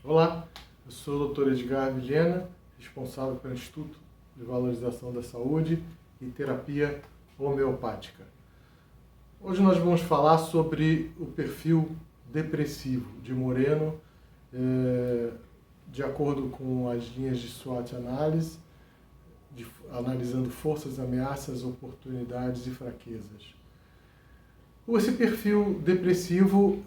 Olá, eu sou o Dr. Edgar Vilhena, responsável pelo Instituto de Valorização da Saúde e Terapia Homeopática. Hoje nós vamos falar sobre o perfil depressivo de Moreno, de acordo com as linhas de SWOT análise, analisando forças, ameaças, oportunidades e fraquezas. Esse perfil depressivo,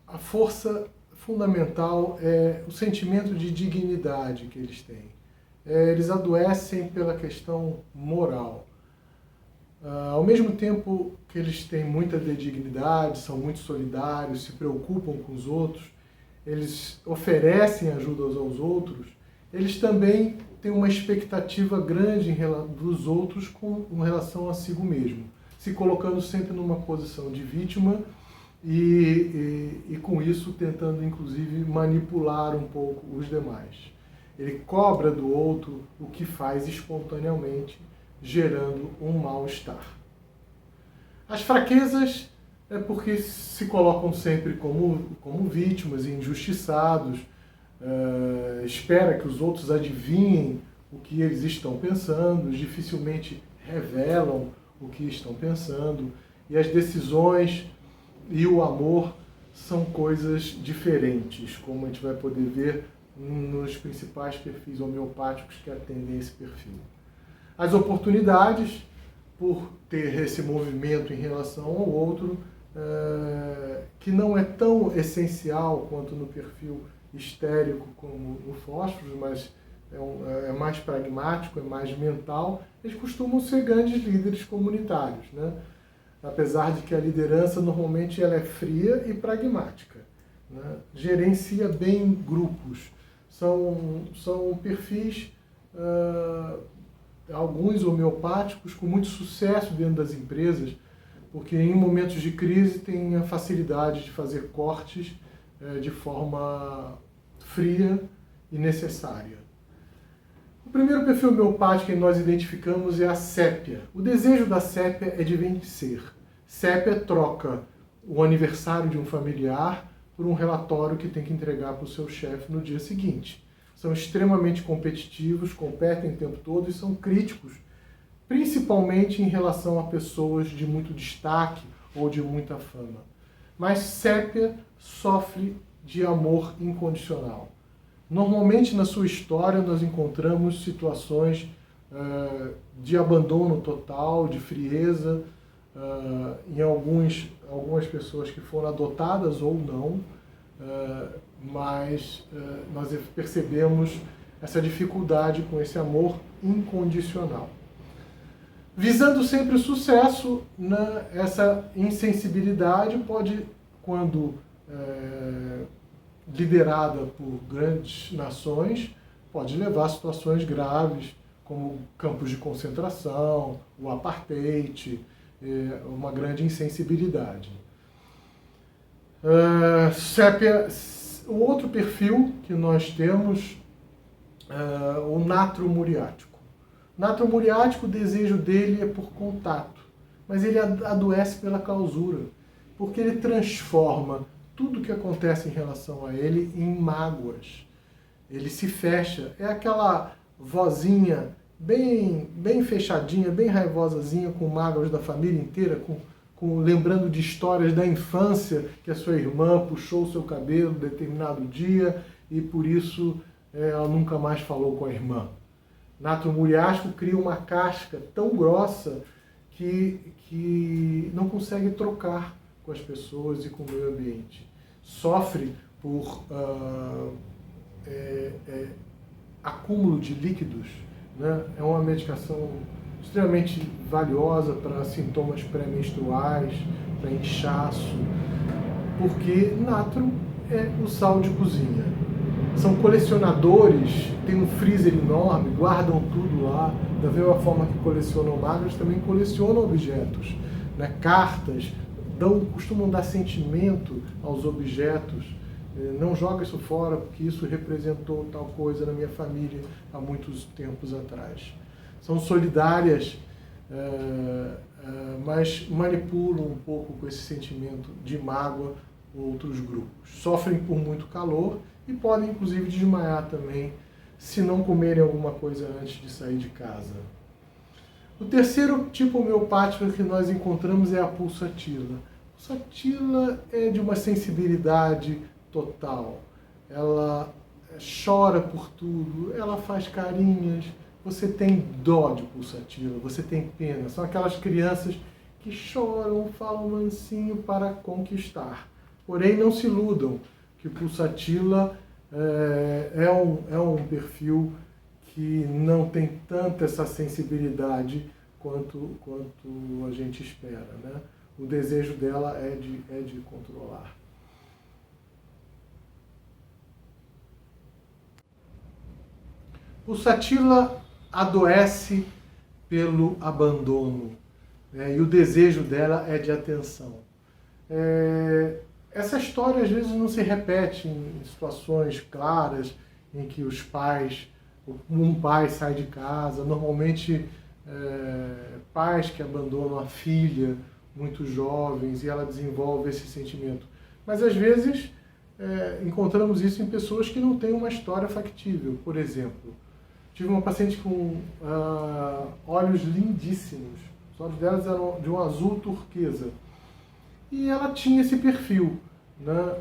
a força fundamental é o sentimento de dignidade que eles têm. Eles adoecem pela questão moral. Ao mesmo tempo que eles têm muita dignidade, são muito solidários, se preocupam com os outros, eles oferecem ajuda aos outros, eles também têm uma expectativa grande dos outros com relação a si mesmo, se colocando sempre numa posição de vítima e com isso tentando inclusive manipular um pouco os demais. Ele cobra do outro o que faz espontaneamente, gerando um mal-estar. As fraquezas é porque se colocam sempre como vítimas e injustiçados, espera que os outros adivinhem o que eles estão pensando, dificilmente revelam o que estão pensando, e as decisões e o amor são coisas diferentes, como a gente vai poder ver nos principais perfis homeopáticos que atendem esse perfil. As oportunidades, por ter esse movimento em relação ao outro, que não é tão essencial quanto no perfil histérico como no fósforo, mas é mais pragmático, é mais mental, eles costumam ser grandes líderes comunitários, né? Apesar de que a liderança normalmente ela é fria e pragmática, né? Gerencia bem grupos. São perfis, alguns homeopáticos, com muito sucesso dentro das empresas, porque em momentos de crise tem a facilidade de fazer cortes de forma fria e necessária. O primeiro perfil homeopático que nós identificamos é a sépia. O desejo da sépia é de vencer. Sépia troca o aniversário de um familiar por um relatório que tem que entregar para o seu chefe no dia seguinte. São extremamente competitivos, competem o tempo todo e são críticos, principalmente em relação a pessoas de muito destaque ou de muita fama. Mas sépia sofre de amor incondicional. Normalmente na sua história nós encontramos situações de abandono total, de frieza, em algumas pessoas que foram adotadas ou não, mas nós percebemos essa dificuldade com esse amor incondicional. Visando sempre o sucesso, essa insensibilidade pode, quando liderada por grandes nações, pode levar a situações graves, como campos de concentração, o apartheid, uma grande insensibilidade. O outro perfil que nós temos é o natro-muriático. Natro-muriático, o desejo dele é por contato, mas ele adoece pela clausura, porque ele transforma tudo que acontece em relação a ele em mágoas. Ele se fecha, é aquela vozinha bem fechadinha, bem raivosazinha, com mágoas da família inteira, lembrando de histórias da infância, que a sua irmã puxou o seu cabelo em determinado dia e por isso ela nunca mais falou com a irmã. Natro-muriático cria uma casca tão grossa que não consegue trocar com as pessoas e com o meio ambiente. Sofre por acúmulo de líquidos, né? É uma medicação extremamente valiosa para sintomas pré-menstruais, para inchaço, porque natro é o sal de cozinha. São colecionadores, tem um freezer enorme, guardam tudo lá, da mesma forma que colecionam magras, também colecionam objetos, né? Cartas, costumam dar sentimento aos objetos. Não joga isso fora porque isso representou tal coisa na minha família há muitos tempos atrás. São solidárias, mas manipulam um pouco com esse sentimento de mágoa outros grupos. Sofrem por muito calor e podem inclusive desmaiar também se não comerem alguma coisa antes de sair de casa. O terceiro tipo homeopático que nós encontramos é a pulsatila. A pulsatila é de uma sensibilidade total. Ela chora por tudo, ela faz carinhas. Você tem dó de pulsatila, você tem pena. São aquelas crianças que choram, falam mansinho para conquistar. Porém, não se iludam que pulsatila é um perfil que não tem tanta essa sensibilidade quanto a gente espera, né? O desejo dela é de controlar. Pulsatila adoece pelo abandono, né? E o desejo dela é de atenção. Essa história às vezes não se repete em situações claras em que um pai sai de casa, normalmente pais que abandonam a filha muito jovens e ela desenvolve esse sentimento. Mas às vezes encontramos isso em pessoas que não têm uma história factível. Por exemplo, tive uma paciente com olhos lindíssimos, os olhos delas eram de um azul turquesa. E ela tinha esse perfil, né?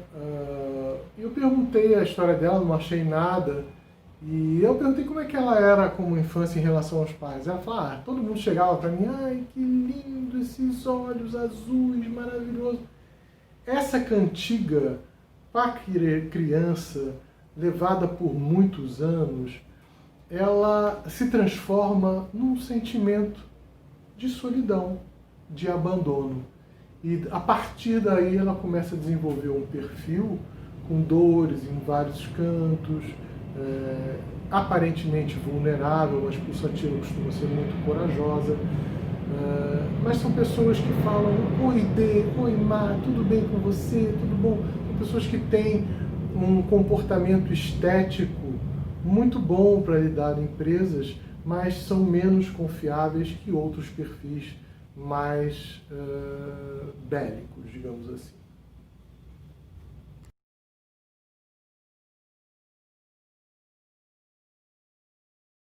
Eu perguntei a história dela, não achei nada. E eu perguntei como é que ela era como infância em relação aos pais. Ela falou, todo mundo chegava para mim, ai, que lindo esses olhos azuis, maravilhoso. Essa cantiga para criança, levada por muitos anos, ela se transforma num sentimento de solidão, de abandono. E a partir daí ela começa a desenvolver um perfil com dores em vários cantos, aparentemente vulnerável, mas pulsatila costuma ser muito corajosa. Mas são pessoas que falam, oi Dê, oi Má, tudo bem com você, tudo bom? São pessoas que têm um comportamento estético muito bom para lidar em empresas, mas são menos confiáveis que outros perfis mais bélicos, digamos assim.